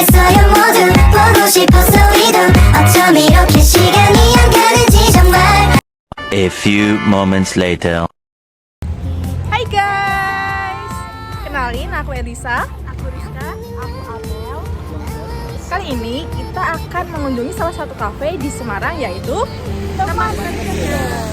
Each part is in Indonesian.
변했어요 모두 보고 싶어서 이던 어쩜 이렇게 시간이 안 가는지 정말. A few moments later. Hai guys, kenalin aku Elisa. Aku Rizka, aku Abel. Kali ini kita akan mengunjungi salah satu kafe di Semarang, yaitu Teman Kerja.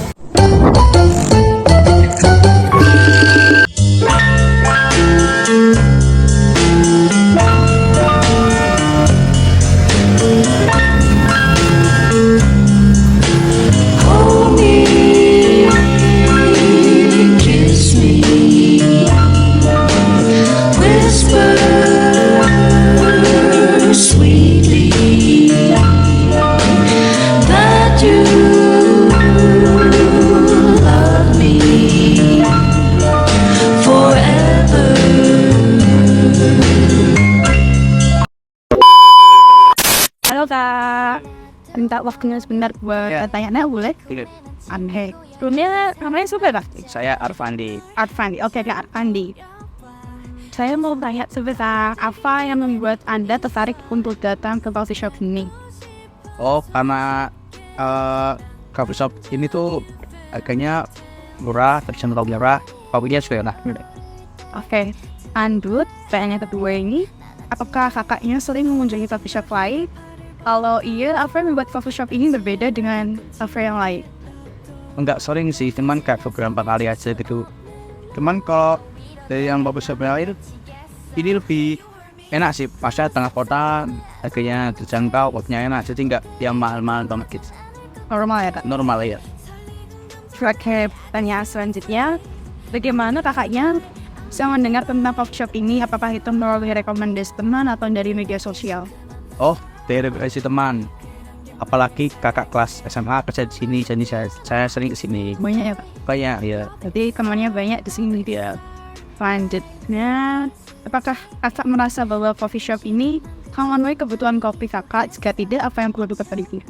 Halo Kak, minta waktunya sebentar buat Ya. tanya-tanya boleh? Aneh. Sebelumnya namanya siapa Kak? Saya Arfandi. Arfandi. Oke Kak Arfandi. Saya mau tanya sebentar, apa yang membuat Anda tertarik untuk datang ke coffee shop ini? Oh, karena coffee shop ini tuh harganya murah, terjangkau murah, kopinya juga enak. Oke, lanjut. Pertanyaan kedua ini, apakah kakaknya sering mengunjungi coffee shop lain? Kalau iya, apa yang membuat coffee shop ini berbeda dengan cafe yang lain? Enggak sering sih, cuman kayak beberapa kali aja gitu. Cuman kalau dari yang coffee shop yang lain, ini lebih enak sih. Pasnya tengah kota, harganya terjangkau, kopinya enak, jadi nggak yang mahal-mahal banget gitu. Normal ya Kak? Normal ya. Oke, pertanyaan selanjutnya, bagaimana kakaknya bisa mendengar tentang coffee shop ini? Apakah itu melalui rekomendasi teman atau dari media sosial? Oh, dari rekomendasi teman. Apalagi kakak kelas SMA kerja di sini, jadi saya sering ke sini. Banyak ya Kak? Kayak ya. Jadi temannya banyak di sini. Ya. Selanjutnya, apakah kakak merasa bahwa coffee shop ini memenuhi kebutuhan kopi kakak? Jika tidak, apa yang perlu diperbaiki?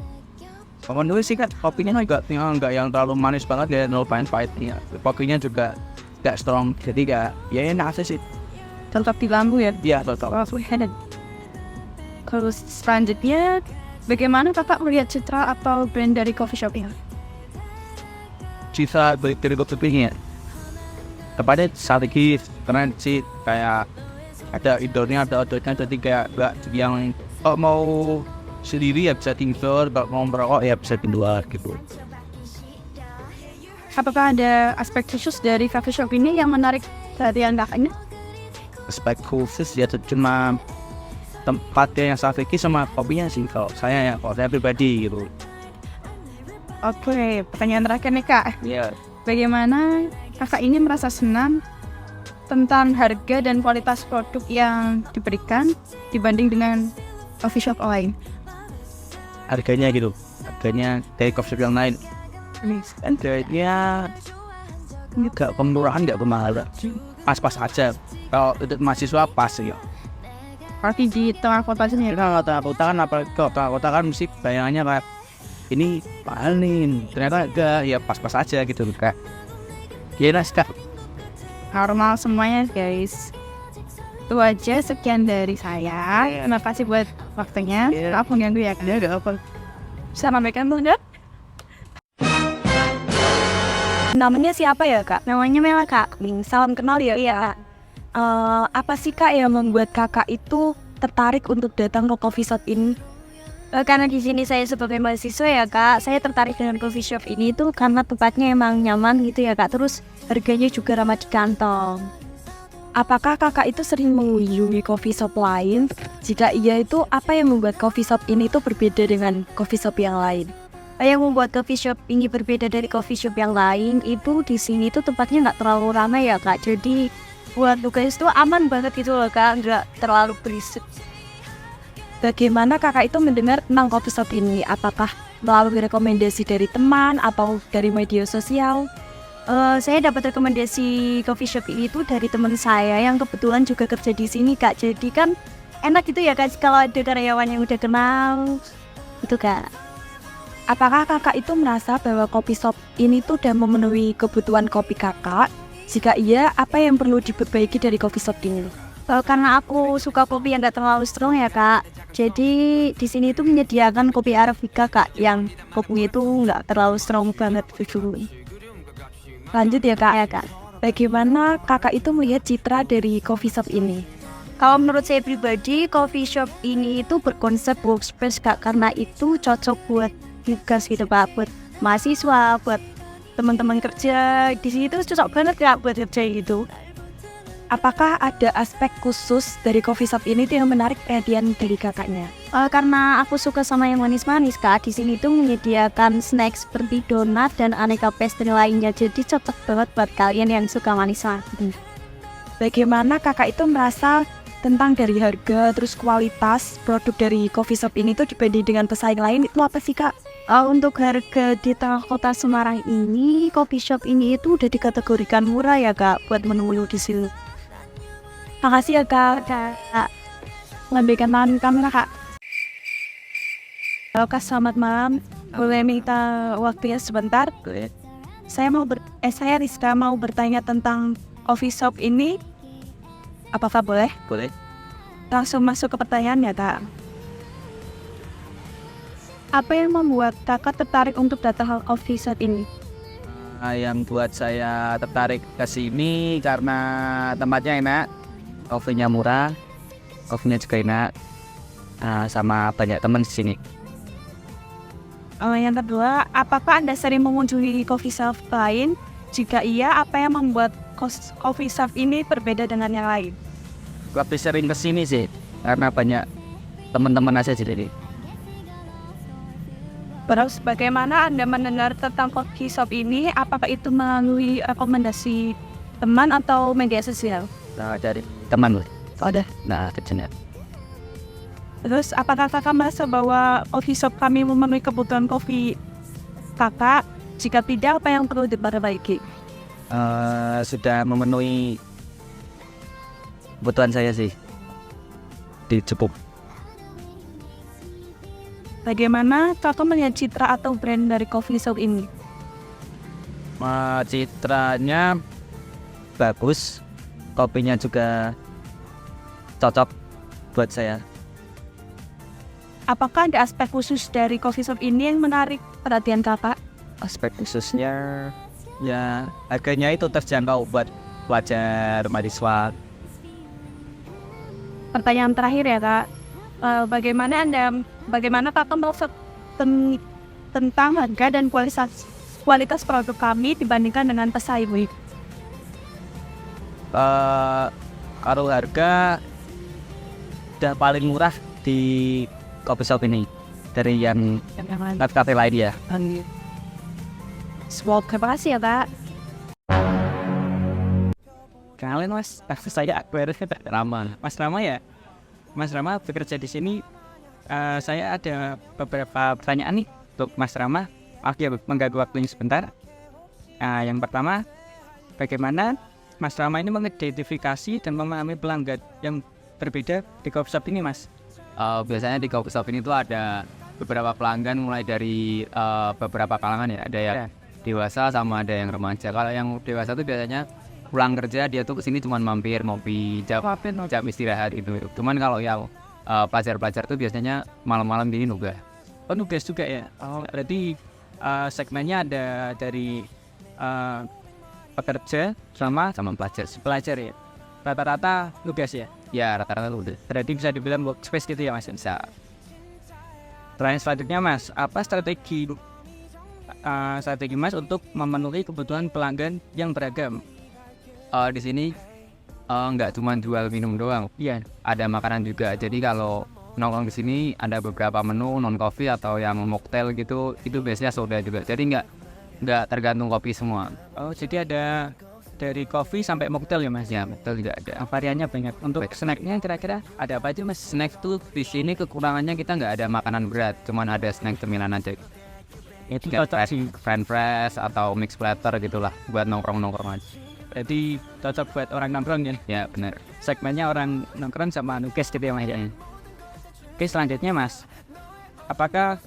Menurut sih kan kopinya juga nggak yang terlalu manis banget ya, no pahit ya. Kopinya juga nggak strong, jadi ya enak aja sih. Tetap di lampu ya? Iya tetap. Terus selanjutnya, bagaimana kakak melihat citra atau brand dari coffee shop ini? Sisa dari kopinya. Tepatnya strategis, keren sih, kayak ada indoornya, ada outdoornya, jadi kayak nggak yang mau sendiri ya bisa di indoor, mau merokok ya bisa di luar gitu. Apakah ada aspek khusus dari coffee shop ini yang menarik perhatian kakaknya? Aspek khusus ya cuma tempatnya yang strategis sama kopinya sih kalau saya pribadi gitu. Oke, pertanyaan terakhir nih Kak. Iya. Bagaimana kakak ini merasa senang tentang harga dan kualitas produk yang diberikan dibanding dengan coffee shop lain? Harganya gitu, harganya dari coffee shop yang lain. Kan harganya nggak kemurahan, nggak kemahalan, pas-pas aja. Kalau untuk mahasiswa pas ya. Berarti di tengah kota sini. Kita tengah kota kan, apalagi kalau tengah kota kan mesti bayangannya kayak ini mahal nih, ternyata enggak, ya pas-pas aja gitu kayak. Ya enak Kak. Normal semuanya guys. Itu aja, sekian dari saya. Terima kasih buat waktunya. Maaf mengganggu ya Kak. Ya nggak apa. Bisa sampaikan tuh enggak? Namanya siapa ya Kak? Namanya Mela Kak. Salam kenal ya. Iya. Apa sih Kak yang membuat Kakak itu tertarik untuk datang ke coffee shop ini? Karena di sini saya sebagai mahasiswa ya Kak, saya tertarik dengan coffee shop ini tuh karena tempatnya emang nyaman gitu ya Kak. Terus harganya juga ramah di kantong. Apakah Kakak itu sering mengunjungi coffee shop lain? Jika iya itu apa yang membuat coffee shop ini tuh berbeda dengan coffee shop yang lain? Yang membuat coffee shop ini berbeda dari coffee shop yang lain itu di sini tuh tempatnya nggak terlalu ramai ya Kak. Jadi buat tugas tuh aman banget gitu loh Kak, nggak terlalu berisik. Bagaimana Kakak itu mendengar tentang coffee shop ini? Apakah melalui rekomendasi dari teman atau dari media sosial? Saya dapat rekomendasi coffee shop ini tuh dari teman saya yang kebetulan juga kerja di sini Kak. Jadi kan enak gitu ya Kak kalau ada karyawan yang udah kenal gitu Kak. Apakah kakak itu merasa bahwa kopi shop ini tuh udah memenuhi kebutuhan kopi kakak? Jika iya, apa yang perlu diperbaiki dari coffee shop ini? Karena aku suka kopi yang nggak terlalu strong ya kak, jadi di sini itu menyediakan kopi Arabica kak, yang kopinya itu nggak terlalu strong banget gitu. Lanjut ya kak. Bagaimana kakak itu melihat citra dari coffee shop ini? Kalau menurut saya pribadi, coffee shop ini itu berkonsep workspace kak, karena itu cocok buat tugas gitu pak, buat mahasiswa, buat teman-teman kerja. Di sini tuh cocok banget kak buat kerja gitu. Apakah ada aspek khusus dari coffee shop ini tuh yang menarik perhatian dari kakaknya? Karena aku suka sama yang manis-manis kak, di sini tuh menyediakan snack seperti donat dan aneka pastry lainnya, jadi cocok banget buat kalian yang suka manis-manis. Bagaimana kakak itu merasa tentang dari harga terus kualitas produk dari coffee shop ini tuh dibanding dengan pesaing lain itu apa sih kak? Untuk harga di tengah kota Semarang ini, coffee shop ini itu udah dikategorikan murah ya kak buat menu-menu di sini. Makasih ya kak. Lambaikan tangan kamera kak. Halo kak, selamat malam. Boleh minta waktunya sebentar? Saya Rizka mau bertanya tentang coffee shop ini. Apakah boleh? Boleh. Langsung masuk ke pertanyaan ya kak. Apa yang membuat kakak tertarik untuk datang ke coffee shop ini? Yang buat saya tertarik ke sini karena tempatnya enak, kopinya murah, kopinya juga enak, sama banyak teman di sini. Yang kedua, apakah Anda sering mengunjungi coffee shop lain? Jika iya, apa yang membuat coffee shop ini berbeda dengan yang lain? Lebih sering ke sini sih, karena banyak teman-teman aja di sini. Terus bagaimana Anda mendengar tentang coffee shop ini? Apakah itu melalui rekomendasi teman atau media sosial? Nah, dari teman loh. Ada. Nah, kecil. Terus apakah kakak merasa bahwa coffee shop kami memenuhi kebutuhan kopi kakak? Jika tidak, apa yang perlu diperbaiki? Sudah memenuhi kebutuhan saya sih. Cukup. Bagaimana kakak melihat citra atau brand dari coffee shop ini? Citranya bagus, kopinya juga cocok buat saya. Apakah ada aspek khusus dari coffee shop ini yang menarik perhatian kakak? Aspek khususnya ya harganya itu terjangkau buat pelajar mahasiswa. Pertanyaan terakhir ya kak, bagaimana kakak merasa tentang harga dan kualitas produk kami dibandingkan dengan pesaing? Kalau harga udah paling murah di coffee shop ini dari yang kafe lain ya. Terima kasih ya kak. Kenalin mas, saya Akbar Rama. Mas Rama ya? Mas Rama bekerja di sini. Saya ada beberapa pertanyaan nih untuk Mas Rama. Oke, mengganggu waktunya sebentar. Yang pertama, bagaimana Mas Rama ini mengidentifikasi dan memahami pelanggan yang berbeda di coffee shop ini, Mas? Biasanya di coffee shop ini tuh ada beberapa pelanggan mulai dari beberapa kalangan ya. Ada yang dewasa sama ada yang remaja. Kalau yang dewasa tuh biasanya pulang kerja dia tuh kesini cuma mampir ngopi jam istirahat gitu. Cuman kalau yang pelajar-pelajar tuh biasanya malam-malam gini nugas. Oh, nugas juga ya? Oh, berarti segmennya ada dari pekerja sama pelajar ya? Rata-rata nugas ya? Ya, rata-rata nugas. Berarti bisa dibilang workspace gitu ya Mas? Bisa. Pertanyaan selanjutnya Mas, apa strategi Mas untuk memenuhi kebutuhan pelanggan yang beragam? Di sini nggak cuma jual minum doang, Iya. ada makanan juga. Jadi kalau nongkrong di sini ada beberapa menu non coffee atau yang mocktail gitu, itu biasanya soda juga. Jadi nggak tergantung kopi semua. Oh, jadi ada dari coffee sampai mocktail ya Mas? Ya, betul juga ada. Variannya banyak. Untuk snacknya kira-kira ada apa aja Mas? Snack tuh di sini kekurangannya kita nggak ada makanan berat, cuman ada snack cemilan aja. Itu Kayak cocok sih. French fries atau mix platter gitulah buat nongkrong aja. Jadi cocok buat orang nongkrong ya? Ya benar. Segmennya orang nongkrong sama nugas gitu ya Mas? Oke, selanjutnya Mas, apakah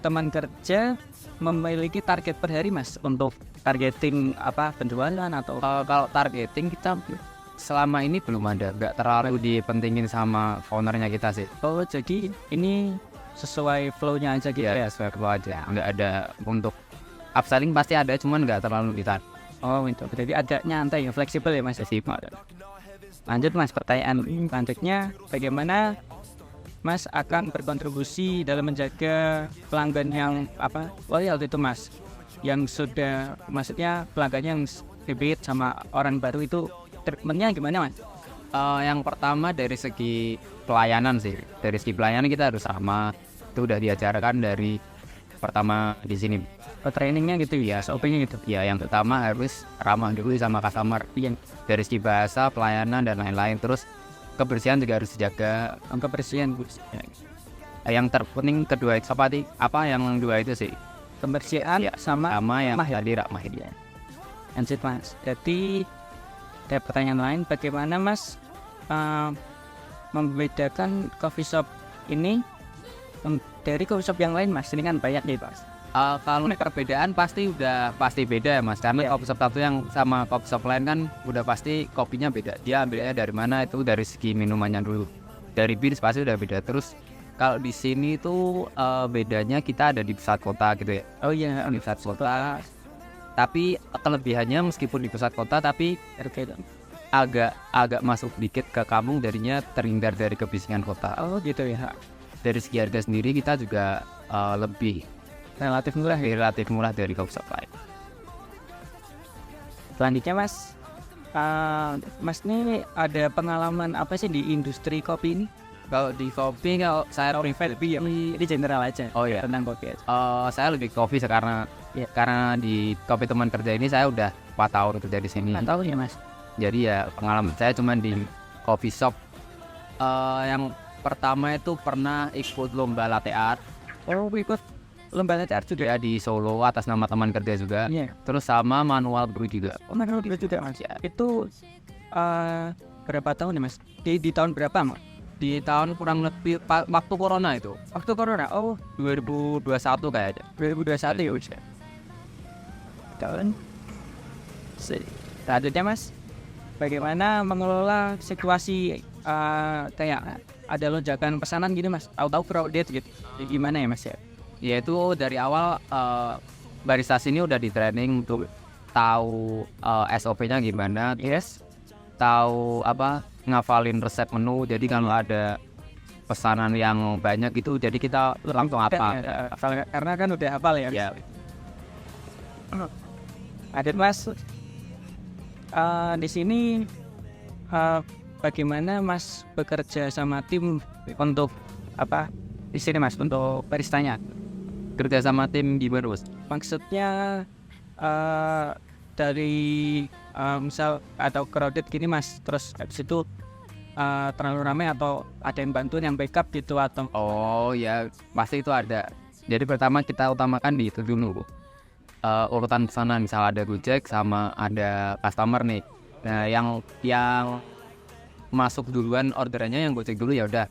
teman kerja memiliki target per hari Mas untuk targeting penjualan atau Kalau targeting kita selama ini belum ada, nggak terlalu dipentingin sama ownernya kita sih. Oh, jadi ini sesuai flow-nya aja gitu ya? Ya sesuai flow aja, nggak ada untuk upselling pasti ada, cuman nggak terlalu ditarik. Oh, itu. Jadi ada nyantai ya, fleksibel ya Mas? Lanjut Mas, pertanyaan selanjutnya, bagaimana Mas akan berkontribusi dalam menjaga pelanggan yang loyal itu Mas, yang sudah, maksudnya pelanggannya yang repeat sama orang baru itu treatmentnya gimana Mas? Yang pertama dari segi pelayanan sih, dari segi pelayanan kita harus sama, itu udah diajarkan dari pertama di sini. Trainingnya gitu ya, SOP-nya gitu. Ya, yang pertama harus ramah dulu sama customer, dari segi bahasa, pelayanan dan lain-lain. Terus kebersihan juga harus dijaga. Kebersihan Yang terpenting kedua itu yang dua itu sih, kebersihan ya, sama yang ramah ya? tadi ramah ya. Lanjut Mas. Jadi ada pertanyaan lain, bagaimana Mas membedakan coffee shop ini dari coffee shop yang lain Mas? Ini kan banyak nih Mas. Kalau perbedaan pasti beda ya Mas, karena coffee shop satu yang sama coffee shop lain kan udah pasti kopinya beda. Dia ambilnya dari mana, itu dari segi minumannya dulu, dari beans pasti udah beda. Terus kalau di sini tuh bedanya kita ada di pusat kota gitu ya. Oh iya, di pusat kota. Tapi kelebihannya meskipun di pusat kota tapi agak masuk dikit ke kampung, darinya terhindar dari kebisingan kota. Oh gitu ya. Dari segi harga sendiri kita juga lebih Relatif murah dari coffee shop lain. Selanjutnya Mas, Mas ini ada pengalaman apa sih di industri kopi ini? Kalau di kopi, kalau saya private Ini general aja. Oh iya, tentang kopi aja. saya lebih kopi karena di kopi teman kerja ini saya udah 4 tahun kerja di sini. 4 tahun ya Mas. Jadi ya pengalaman saya cuma di coffee shop. Yang pertama itu pernah ikut lomba latte art. Oh, ikut lomba latte art juga ya di Solo atas nama teman kerja juga. Iya. Terus sama manual brew juga. Oh, manual brew juga Mas. Ya. Itu berapa tahun ya Mas? Di tahun berapa Mas? Di tahun kurang lebih waktu corona itu. Waktu corona. Oh, 2021 kayaknya. 2021 ya udah. Tahun. Selanjutnya Mas, bagaimana mengelola situasi kayak ada lonjakan pesanan gitu Mas? Tahu-tahu crowded gitu. Jadi gimana ya Mas ya? Ya itu dari awal barista sini udah di training untuk tahu SOP-nya gimana. Yes. Tahu ngafalin resep menu. Jadi kalau ada pesanan yang banyak itu, jadi kita langsung karena kan udah hafal ya. Ya. Ada Mas, di sini bagaimana Mas bekerja sama tim untuk di sini Mas, untuk baristanya? Kerja sama tim gimana Bos? Maksudnya dari misal atau crowded gini Mas, terus habis itu terlalu ramai atau ada yang bantuin, yang backup gitu atau? Oh ya, pasti itu ada. Jadi pertama kita utamakan di itu dulu, urutan pesanan. Misal ada Gojek sama ada customer nih. Nah yang masuk duluan orderannya yang Gojek dulu, ya udah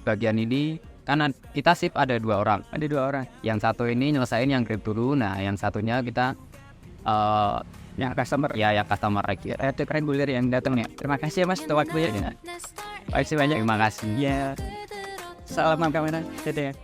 bagian ini kan kita sip ada 2 orang. Ada 2 orang. Yang satu ini nyelesain yang Grab dulu. Nah yang satunya kita yang customer. Ya yang customer lagi. Ada reguler yang datang ya. Terima kasih ya Mas untuk waktunya. Terima kasih banyak. Terima kasih. Ya. Salam kamera. Dadah.